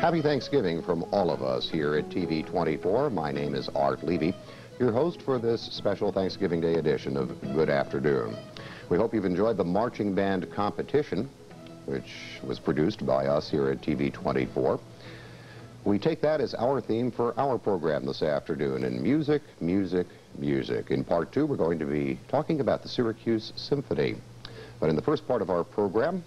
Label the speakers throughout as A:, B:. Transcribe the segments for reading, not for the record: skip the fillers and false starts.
A: Happy Thanksgiving from all of us here at TV 24. My name is Art Levy, your host for this special Thanksgiving Day edition of Good Afternoon. We hope you've enjoyed the marching band competition, which was produced by us here at TV 24. We take that as our theme for our program this afternoon, and music, music, music. In part two, we're going to be talking about the Syracuse Symphony. But in the first part of our program,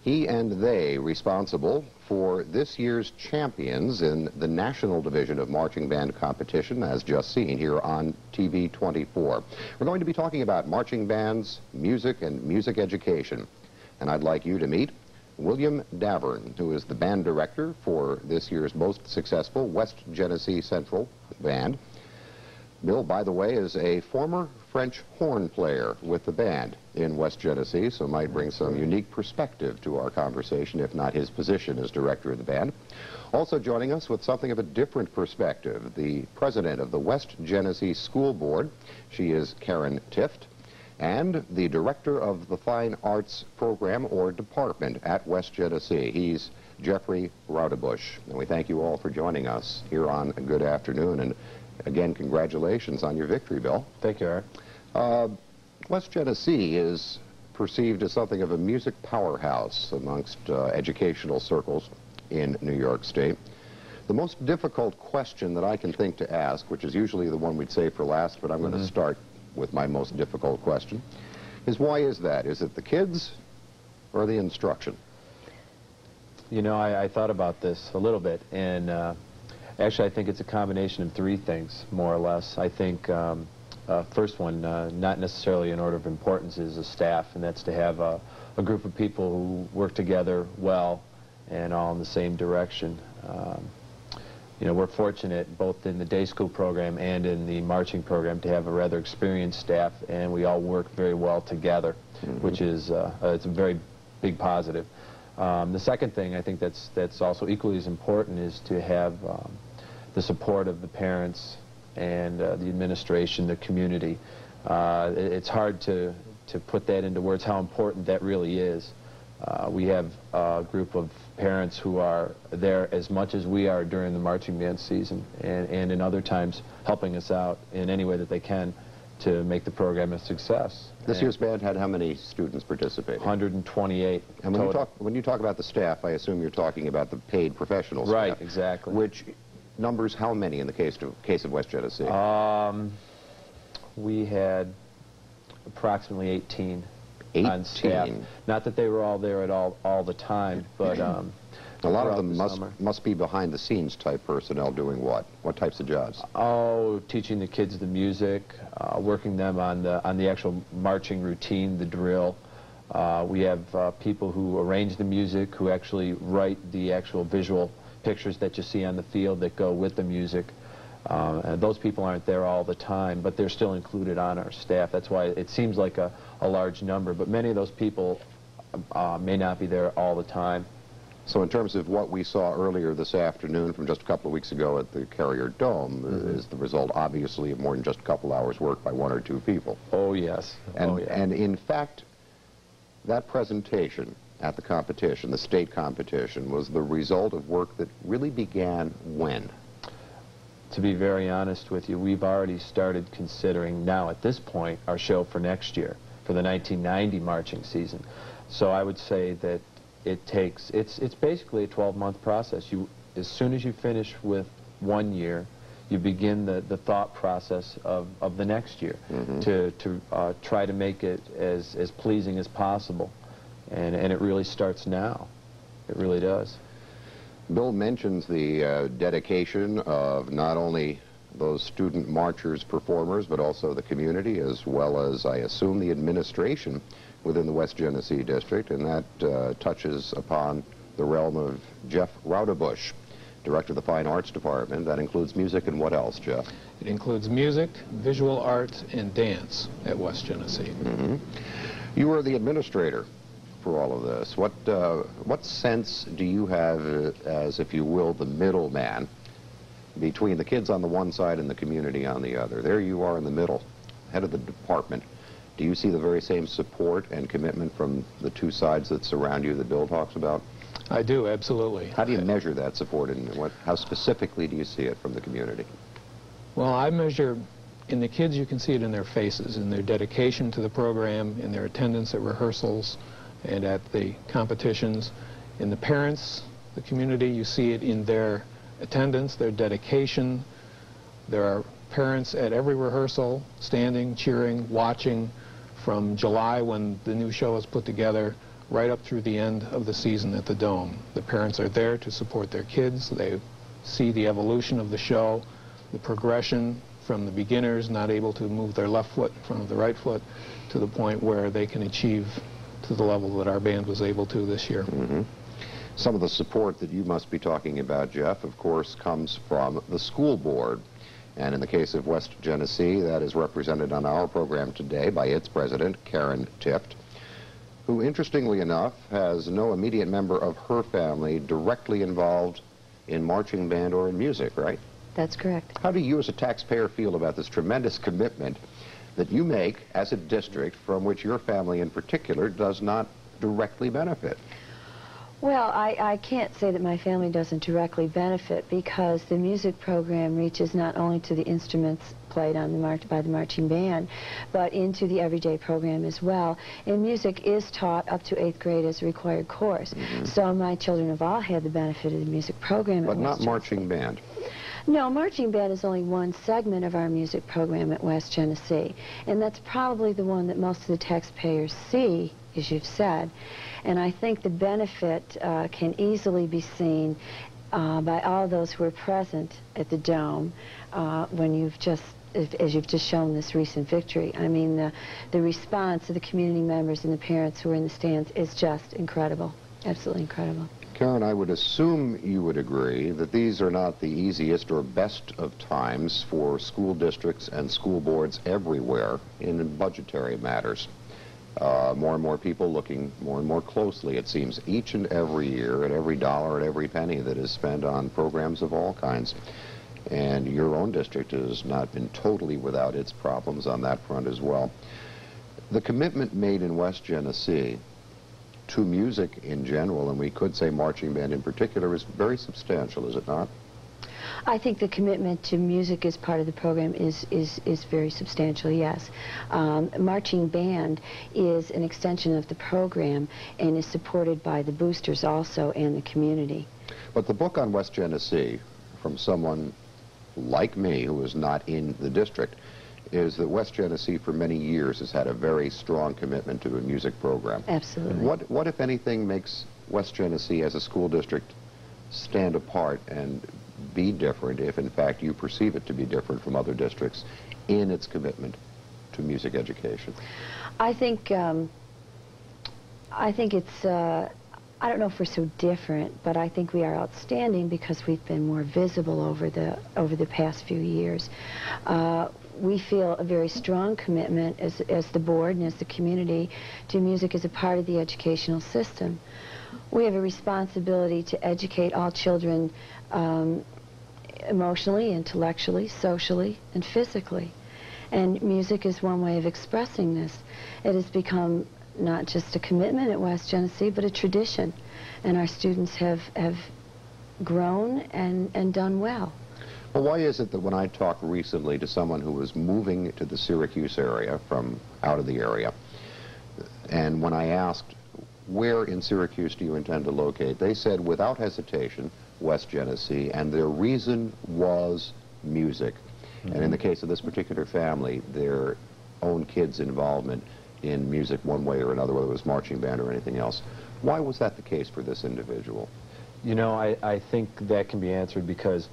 A: he and they responsible for this year's champions in the national division of marching band competition, as just seen here on TV 24. We're going to be talking about marching bands, music, and music education. And I'd like you to meet William Davern, who is the band director for this year's most successful West Genesee Central Band. Bill, by the way, is a former French horn player with the band in West Genesee, so might bring some unique perspective to our conversation, if not his position as director of the band. Also joining us with something of a different perspective, the president of the West Genesee School Board. She is Karen Tifft, and the director of the Fine Arts Program or Department at West Genesee. He's Jeffrey Roudebush. And we thank you all for joining us here on Good Afternoon. And again, congratulations on your victory, Bill.
B: Thank you, Art.
A: West Genesee is perceived as something of a music powerhouse amongst educational circles in New York State. The most difficult question that I can think to ask, which is usually the one we'd save for last, but I'm going to start with my most difficult question, is why is that? Is it the kids or the instruction?
B: You know, I thought about this a little bit, and actually I think it's a combination of three things, more or less. I think first one, not necessarily in order of importance, is the staff, and that's to have a group of people who work together well and all in the same direction. You know, we're fortunate both in the day school program and in the marching program to have a rather experienced staff, and we all work very well together, which is it's a very big positive. The second thing I think that's also equally as important is to have the support of the parents and the administration, the community. It's hard to put that into words how important that really is. We have a group of parents who are there as much as we are during the marching band season, and in other times helping us out in any way that they can to make the program a success.
A: This year's band had how many students participating?
B: 128
A: And when you talk about the staff, I assume you're talking about the paid professional staff.
B: Right, exactly.
A: Which numbers how many in the case of West Genesee?
B: We had approximately 18 on staff. Not that they were all there at all the time, but
A: a lot of them must be behind the scenes type personnel doing what? What types of jobs?
B: Oh, teaching the kids the music, working them on the actual marching routine, the drill. We have people who arrange the music, who actually write the actual visual pictures that you see on the field that go with the music. And those people aren't there all the time, but they're still included on our staff. That's why it seems like a large number, but many of those people may not be there all the time.
A: So in terms of what we saw earlier this afternoon from just a couple of weeks ago at the Carrier Dome, is the result obviously of more than just a couple hours work by one or two people?
B: Oh, yes.
A: And in fact, that presentation at the competition, the state competition, was the result of work that really began when?
B: To be very honest with you, we've already started considering now at this point our show for next year, for the 1990 marching season. So I would say that it's basically a 12-month process. As soon as you finish with 1 year, you begin the thought process of the next year to try to make it as pleasing as possible. And it really starts now. It really does.
A: Bill mentions the dedication of not only those student marchers, performers, but also the community, as well as, I assume, the administration within the West Genesee District, and that touches upon the realm of Jeff Roudebush, Director of the Fine Arts Department. That includes music and what else, Jeff?
C: It includes music, visual arts, and dance at West Genesee.
A: You are the administrator for all of this. What sense do you have as, if you will, the middleman between the kids on the one side and the community on the other? There you are in the middle, head of the department. Do you see the very same support and commitment from the two sides that surround you that Bill talks about?
C: I do, absolutely.
A: How do you measure that support, and how specifically do you see it from the community?
C: Well, I measure, in the kids you can see it in their faces, in their dedication to the program, in their attendance at rehearsals and at the competitions. In the parents, the community, you see it in their attendance, their dedication. There are parents at every rehearsal, standing, cheering, watching, from July when the new show is put together, right up through the end of the season at the Dome. The parents are there to support their kids. They see the evolution of the show, the progression from the beginners not able to move their left foot in front of the right foot to the point where they can achieve to the level that our band was able to this year.
A: Mm-hmm. Some of the support that you must be talking about, Jeff, of course, comes from the school board. And in the case of West Genesee, that is represented on our program today by its president, Karen Tifft, who, interestingly enough, has no immediate member of her family directly involved in marching band or in music, right?
D: That's correct.
A: How do you as a taxpayer feel about this tremendous commitment that you make as a district from which your family in particular does not directly benefit?
D: Well, I can't say that my family doesn't directly benefit, because the music program reaches not only to the instruments played on by the marching band, but into the everyday program as well. And music is taught up to 8th grade as a required course. Mm-hmm. So my children have all had the benefit of the music program.
A: But not marching band.
D: No, marching band is only one segment of our music program at West Genesee, and that's probably the one that most of the taxpayers see, as you've said. And I think the benefit can easily be seen by all those who are present at the Dome when you've just, as you've just shown this recent victory. I mean, the response of the community members and the parents who are in the stands is just incredible, absolutely incredible.
A: Karen, I would assume you would agree that these are not the easiest or best of times for school districts and school boards everywhere in budgetary matters. More and more people looking more and more closely, it seems, each and every year at every dollar and every penny that is spent on programs of all kinds. And your own district has not been totally without its problems on that front as well. The commitment made in West Genesee to music in general, and we could say marching band in particular, is very substantial, is it not?
D: I think the commitment to music as part of the program is very substantial, yes. Marching band is an extension of the program and is supported by the boosters also and the community.
A: But the book on West Genesee, from someone like me who is not in the district, is that West Genesee for many years has had a very strong commitment to a music program.
D: Absolutely.
A: What if anything, makes West Genesee as a school district stand apart and be different, if in fact you perceive it to be different from other districts, in its commitment to music education?
D: I think it's, I don't know if we're so different, but I think we are outstanding because we've been more visible over the past few years. We feel a very strong commitment as the board and as the community to music as a part of the educational system. We have a responsibility to educate all children emotionally, intellectually, socially, and physically. And music is one way of expressing this. It has become not just a commitment at West Genesee, but a tradition. And our students have grown and done well.
A: Well, why is it that when I talked recently to someone who was moving to the Syracuse area from out of the area, and when I asked, where in Syracuse do you intend to locate, they said without hesitation, West Genesee, and their reason was music. Mm-hmm. And in the case of this particular family, their own kids' involvement in music one way or another, whether it was marching band or anything else. Why was that the case for this individual?
B: You know, I think that can be answered because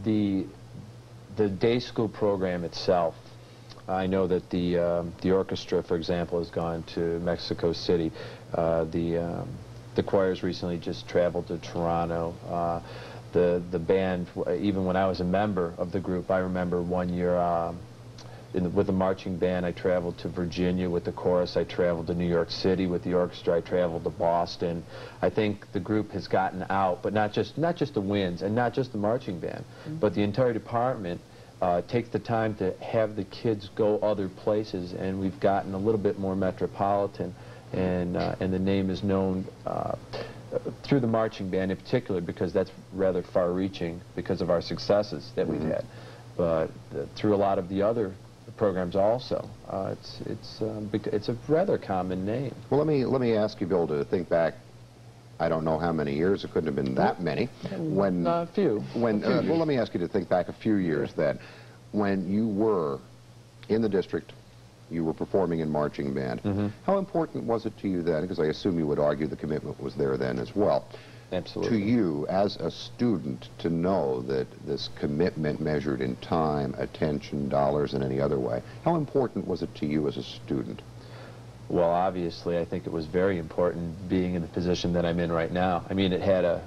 B: the day school program itself, I know that the orchestra, for example, has gone to Mexico City. The choirs recently just traveled to Toronto. The band, even when I was a member of the group, I remember one year with the marching band, I traveled to Virginia with the chorus. I traveled to New York City with the orchestra. I traveled to Boston. I think the group has gotten out, but not just the winds and not just the marching band, but the entire department takes the time to have the kids go other places, and we've gotten a little bit more metropolitan. and the name is known through the marching band in particular, because that's rather far-reaching because of our successes that we've had. But through a lot of the other programs also, it's a rather common name.
A: Well, let me ask you, Bill, to think back. I don't know how many years. It couldn't have been that many. When
B: a few.
A: When well, let me ask you to think back a few years then, when you were in the district, you were performing in marching band. How important was it to you then? Because I assume you would argue the commitment was there then as well.
B: Absolutely.
A: To you, as a student, to know that this commitment measured in time, attention, dollars, and any other way, how important was it to you as a student?
B: Well, obviously, I think it was very important being in the position that I'm in right now. I mean, it had a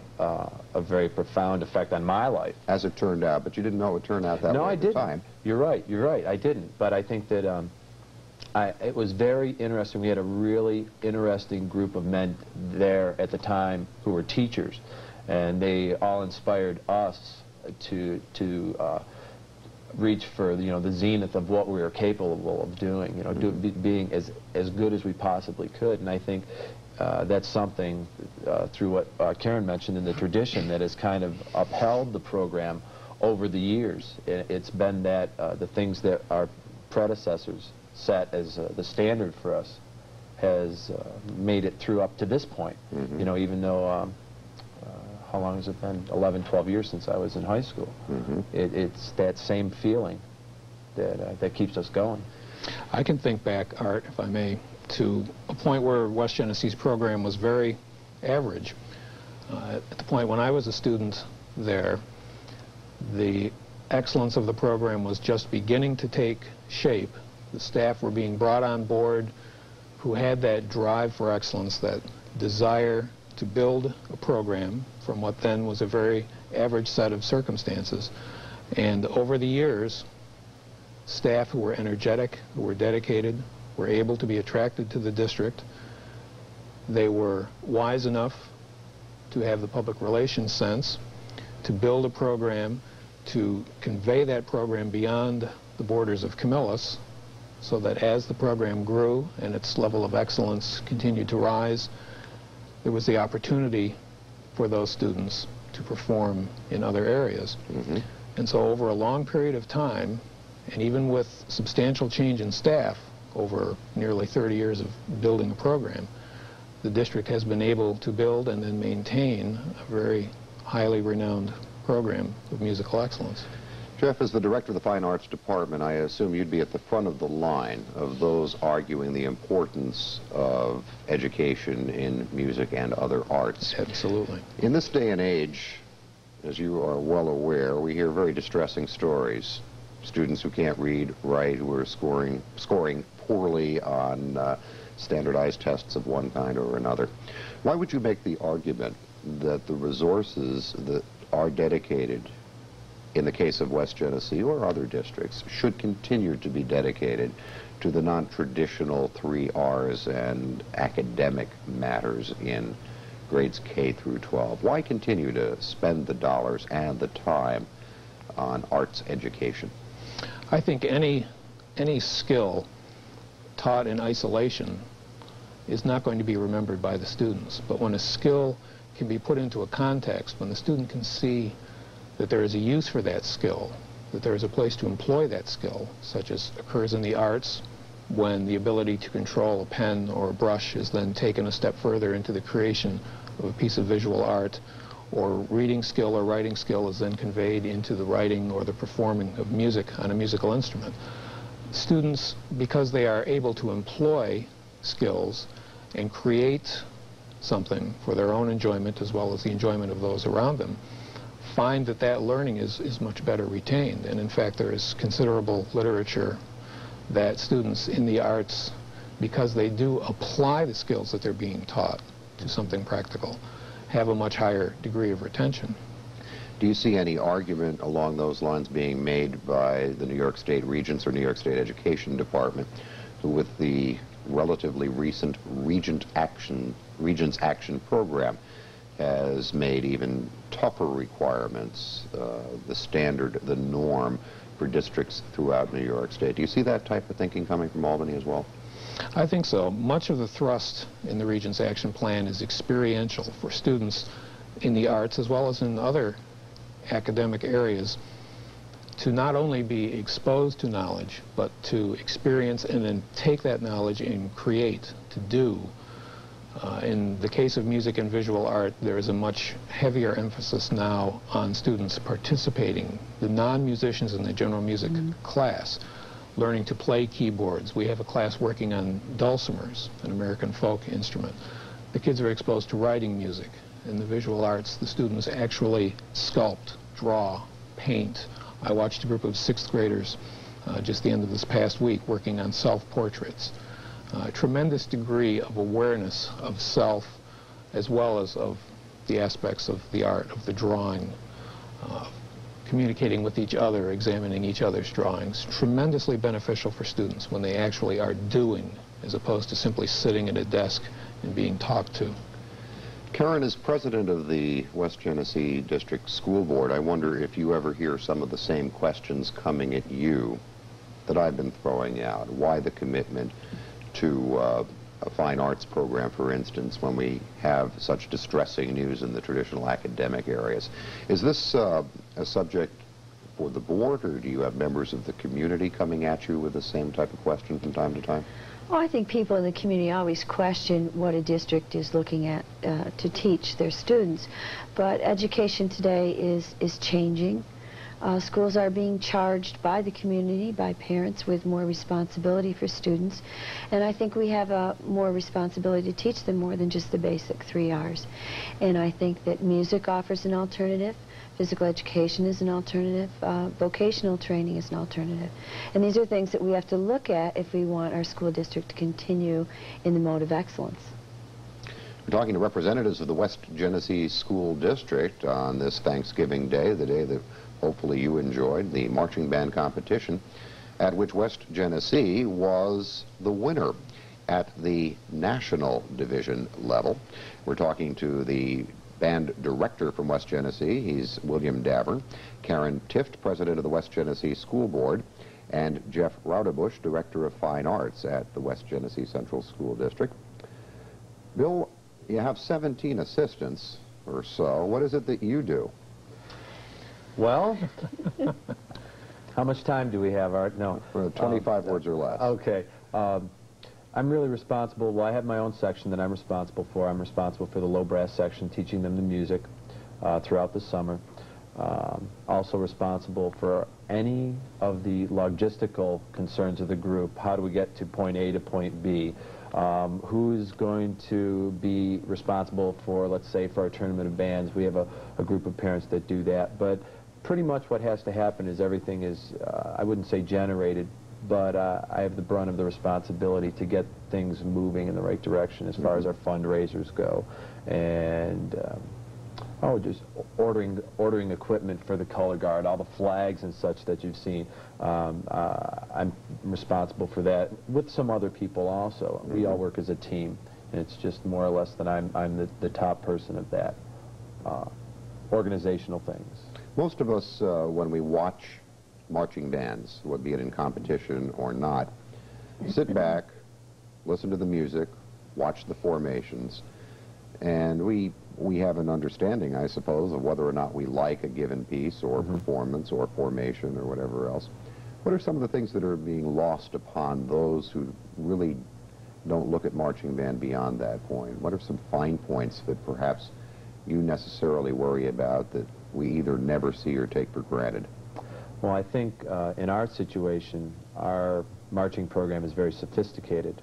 B: very profound effect on my life.
A: As it turned out, but you didn't know it would turn out that way at the time.
B: You're right, I didn't. But I think that it was very interesting. We had a really interesting group of men there at the time who were teachers, and they all inspired us to reach for the zenith of what we were capable of doing. Being as good as we possibly could. And I think that's something through what Karen mentioned in the tradition that has kind of upheld the program over the years. It's been that the things that our predecessors set as the standard for us has made it through up to this point. Even though how long has it been? 11, 12 years since I was in high school. It's that same feeling that keeps us going.
C: I can think back, Art, if I may, to a point where West Genesee's program was very average. At the point when I was a student there, the excellence of the program was just beginning to take shape. The staff were being brought on board who had that drive for excellence, that desire to build a program from what then was a very average set of circumstances. And over the years, staff who were energetic, who were dedicated, were able to be attracted to the district. They were wise enough to have the public relations sense to build a program, to convey that program beyond the borders of Camillus, so that as the program grew and its level of excellence continued to rise, there was the opportunity for those students to perform in other areas. And so over a long period of time, and even with substantial change in staff over nearly 30 years of building a program, the district has been able to build and then maintain a very highly renowned program of musical excellence.
A: Jeff, as the director of the Fine Arts Department, I assume you'd be at the front of the line of those arguing the importance of education in music and other arts.
C: Absolutely.
A: In this day and age, as you are well aware, we hear very distressing stories. Students who can't read, write, who are scoring poorly on standardized tests of one kind or another. Why would you make the argument that the resources that are dedicated in the case of West Genesee or other districts should continue to be dedicated to the non-traditional 3 R's and academic matters in grades K through 12? Why continue to spend the dollars and the time on arts education?
C: I think any skill taught in isolation is not going to be remembered by the students. But when a skill can be put into a context, when the student can see that there is a use for that skill, that there is a place to employ that skill, such as occurs in the arts, when the ability to control a pen or a brush is then taken a step further into the creation of a piece of visual art, or reading skill or writing skill is then conveyed into the writing or the performing of music on a musical instrument. Students, because they are able to employ skills and create something for their own enjoyment as well as the enjoyment of those around them, find that that learning is much better retained. And in fact, there is considerable literature that students in the arts, because they do apply the skills that they're being taught to something practical, have a much higher degree of retention.
A: Do you see any argument along those lines being made by the New York State Regents or New York State Education Department, who with the relatively recent Regents Action program has made even tougher requirements, the standard, the norm for districts throughout New York State? Do you see that type of thinking coming from Albany as well?
C: I think so. Much of the thrust in the Regent's Action Plan is experiential for students in the arts as well as in other academic areas, to not only be exposed to knowledge, but to experience and then take that knowledge and create, to do. In the case of music and visual art, there is a much heavier emphasis now on students participating, the non-musicians in the general music class, learning to play keyboards. We have a class working on dulcimers, an American folk instrument. The kids are exposed to writing music. In the visual arts, the students actually sculpt, draw, paint. I watched a group of 6th graders just the end of this past week working on self-portraits. A tremendous degree of awareness of self as well as of the aspects of the art, of the drawing, communicating with each other, examining each other's drawings. Tremendously beneficial for students when they actually are doing as opposed to simply sitting at a desk and being talked to.
A: Karen, as president of the West Genesee District School Board, I wonder if you ever hear some of the same questions coming at you that I've been throwing out. Why the commitment to a fine arts program, for instance, when we have such distressing news in the traditional academic areas? Is this a subject for the board, or do you have members of the community coming at you with the same type of question from time to time?
D: Well, I think people in the community always question what a district is looking at to teach their students. But education today is changing. Schools are being charged by the community, by parents, with more responsibility for students. And I think we have more responsibility to teach them more than just the basic 3 R's. And I think that music offers an alternative. Physical education is an alternative. Vocational training is an alternative. And these are things that we have to look at if we want our school district to continue in the mode of excellence.
A: We're talking to representatives of the West Genesee School District on this Thanksgiving Day, the day that hopefully you enjoyed, the marching band competition, at which West Genesee was the winner at the national division level. We're talking to the band director from West Genesee. He's William Davern. Karen Tifft, president of the West Genesee School Board, and Jeff Roudebush, director of fine arts at the West Genesee Central School District. Bill, you have 17 assistants or so. What is it that you do?
B: Well, how much time do we have, Art? No.
A: 25 words or less.
B: Okay. I'm really responsible. Well, I have my own section that I'm responsible for. I'm responsible for the low brass section, teaching them the music throughout the summer. Also responsible for any of the logistical concerns of the group. How do we get to point A to point B? Who's going to be responsible for, let's say, for our tournament of bands? We have a group of parents that do that. But pretty much what has to happen is everything is, I wouldn't say generated, but I have the brunt of the responsibility to get things moving in the right direction as far as our fundraisers go. And just ordering equipment for the color guard, all the flags and such that you've seen. I'm responsible for that with some other people also. We all work as a team, and it's just more or less that I'm the top person of that organizational things.
A: Most of us, when we watch marching bands, be it in competition or not, sit back, listen to the music, watch the formations, and we have an understanding, I suppose, of whether or not we like a given piece or performance or formation or whatever else. What are some of the things that are being lost upon those who really don't look at marching band beyond that point? What are some fine points that perhaps you necessarily worry about that we either never see or take for granted?
B: Well, I think in our situation, our marching program is very sophisticated.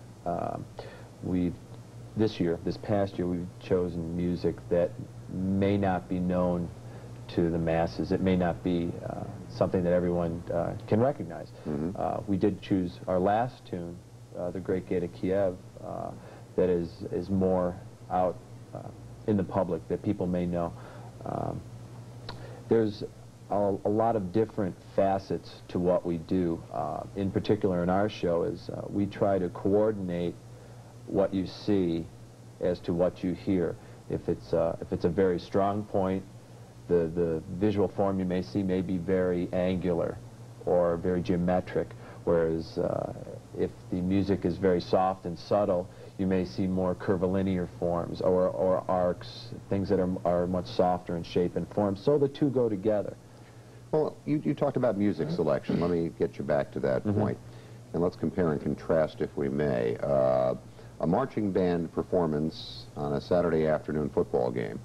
B: This past year, we've chosen music that may not be known to the masses. It may not be something that everyone can recognize. We did choose our last tune, The Great Gate of Kiev, that is more out in the public, that people may know. There's a lot of different facets to what we do. In particular, in our show, is we try to coordinate what you see as to what you hear. If it's a very strong point, the visual form you may see may be very angular or very geometric, whereas if the music is very soft and subtle, you may see more curvilinear forms or arcs, things that are much softer in shape and form. So the two go together.
A: Well, you talked about music selection. Let me get you back to that point. And let's compare and contrast, if we may. A marching band performance on a Saturday afternoon football game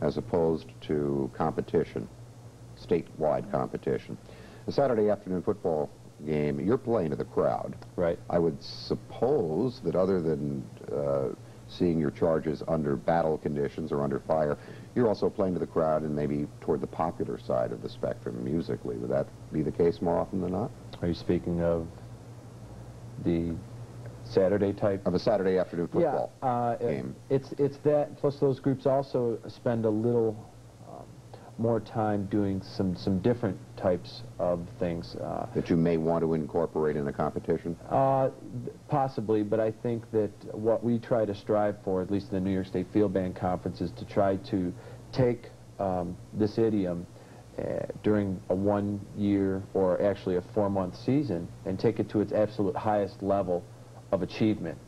A: as opposed to competition, statewide competition. A Saturday afternoon football game, you're playing to the crowd.
B: Right.
A: I would suppose that other than seeing your charges under battle conditions or under fire, you're also playing to the crowd and maybe toward the popular side of the spectrum musically. Would that be the case more often than not?
B: Are you speaking of the Saturday type?
A: Of a Saturday afternoon football game.
B: It's that, plus those groups also spend a little more time doing some different types of things.
A: That you may want to incorporate in a competition?
B: Possibly, but I think that what we try to strive for, at least in the New York State Field Band Conference, is to try to take this idiom during a 1 year or actually a 4-month season and take it to its absolute highest level of achievement.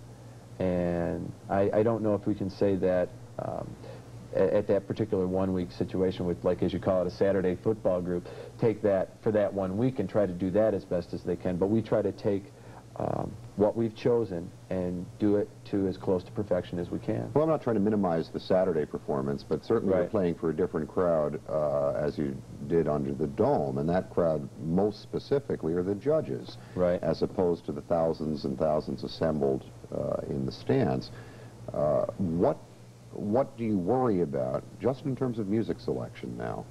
B: And I don't know if we can say that at that particular 1 week situation with, like, as you call it, a Saturday football group, take that for that 1 week and try to do that as best as they can. But we try to take what we've chosen and do it to as close to perfection as we can.
A: Well, I'm not trying to minimize the Saturday performance, but certainly you're playing for a different crowd as you did under the dome, and that crowd most specifically are the judges, as opposed to the thousands and thousands assembled in the stands. What do you worry about, just in terms of music selection now,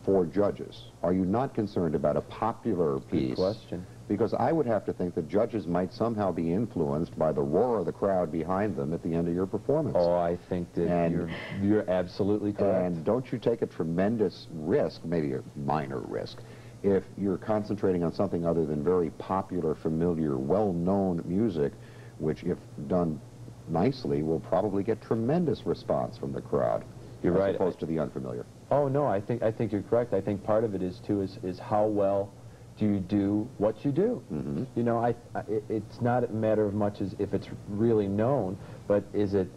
A: for judges? Are you not concerned about a popular piece?
B: Good question.
A: Because I would have to think that judges might somehow be influenced by the roar of the crowd behind them at the end of your performance.
B: Oh, I think that you're absolutely correct.
A: And don't you take a tremendous risk, maybe a minor risk, if you're concentrating on something other than very popular, familiar, well-known music, which, if done nicely, will probably get tremendous response from the crowd.
B: You're right.
A: As opposed to the unfamiliar.
B: Oh no, I think you're correct. I think part of it is too is how well do you do what you do. You know, it's not a matter of much as if it's really known, but is it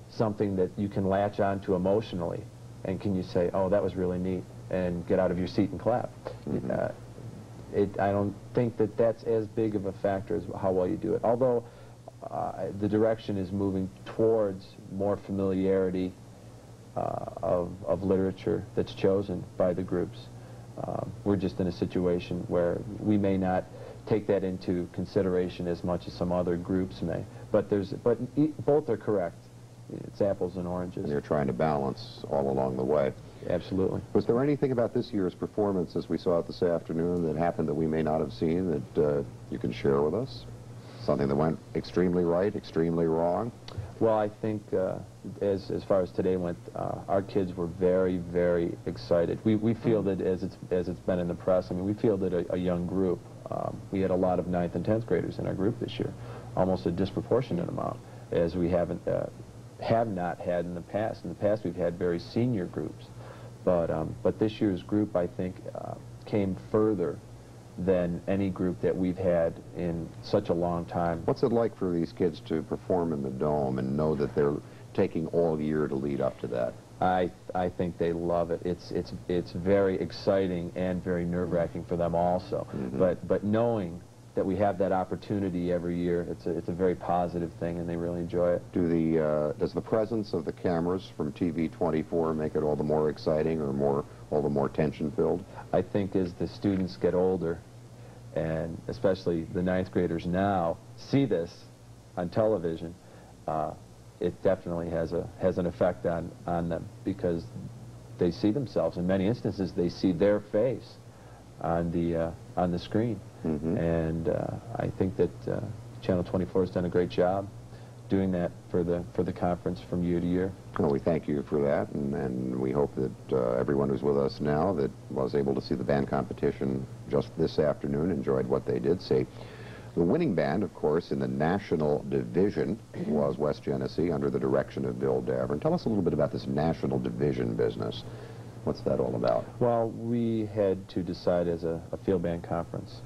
B: something that you can latch onto emotionally, and can you say, oh, that was really neat, and get out of your seat and clap. I don't think that that's as big of a factor as how well you do it. Although the direction is moving towards more familiarity of literature that's chosen by the groups. We're just in a situation where we may not take that into consideration as much as some other groups may. But both are correct. It's apples and oranges.
A: And you're trying to balance all along the way.
B: Absolutely.
A: Was there anything about this year's performance, as we saw it this afternoon, that happened that we may not have seen that you can share with us? Something that went extremely right, extremely wrong?
B: Well, I think as far as today went, our kids were very, very excited. We fielded, as it's been in the press, I mean, we fielded a young group. We had a lot of 9th and 10th graders in our group this year, almost a disproportionate amount, as we have not had in the past. In the past, we've had very senior groups, but this year's group, I think, came further than any group that we've had in such a long time.
A: What's it like for these kids to perform in the Dome and know that they're taking all year to lead up to that?
B: I think they love it. It's very exciting and very nerve-wracking for them also. But knowing that we have that opportunity every year, it's a very positive thing, and they really enjoy it.
A: Does the presence of the cameras from TV 24 make it all the more exciting or all the more tension-filled?
B: I think as the students get older, and especially the 9th graders now, see this on television, it definitely has an effect on them, because they see themselves. In many instances, they see their face on the screen. And I think that Channel 24 has done a great job doing that for the conference from year to year.
A: Well, we thank you for that, and we hope that everyone who's with us now that was able to see the band competition just this afternoon enjoyed what they did see. The winning band, of course, in the national division was West Genesee under the direction of Bill Davern. Tell us a little bit about this national division business. What's that all about?
B: Well, we had to decide as a field band conference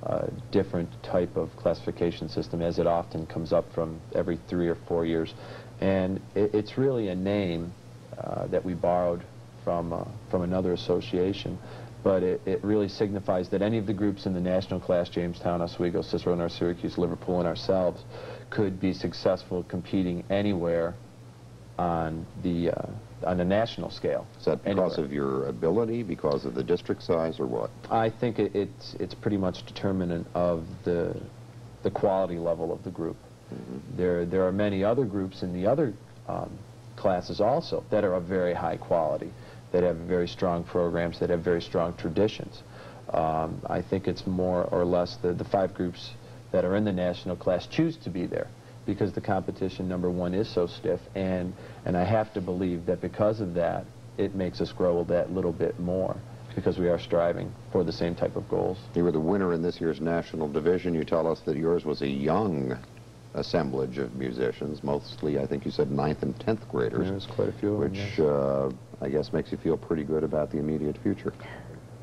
B: a different type of classification system, as it often comes up from every 3 or 4 years. And it's really a name that we borrowed from another association, but it really signifies that any of the groups in the national class, Jamestown, Oswego, Cicero, North Syracuse, Liverpool, and ourselves, could be successful competing anywhere on a national scale.
A: Is that because of your ability, because of the district size, or what?
B: I think it's pretty much determinant of the quality level of the group. Mm-hmm. There are many other groups in the other classes also that are of very high quality, that have very strong programs, that have very strong traditions. I think it's more or less the 5 groups that are in the national class choose to be there because the competition, number one, is so stiff, and I have to believe that because of that, it makes us grow that little bit more, because we are striving for the same type of goals.
A: You were the winner in this year's national division. You tell us that yours was a young assemblage of musicians, mostly, I think you said 9th and 10th graders.
B: Yeah, there's quite a few of them,
A: which
B: yes.
A: I guess makes you feel pretty good about the immediate future.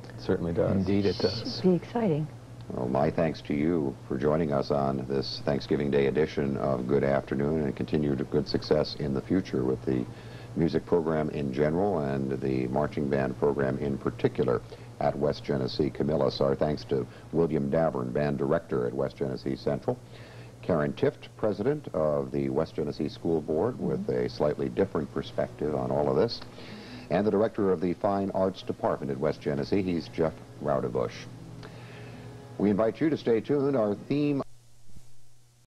B: It certainly does.
C: Indeed it does.
D: Should be exciting.
A: Well, my thanks to you for joining us on this Thanksgiving Day edition of Good Afternoon, and continued good success in the future with the music program in general and the marching band program in particular at West Genesee Camillus. Our thanks to William Davern, band director at West Genesee Central, Karen Tifft, president of the West Genesee School Board, with a slightly different perspective on all of this, and the director of the Fine Arts Department at West Genesee. He's Jeff Roudebush. We invite you to stay tuned. Our theme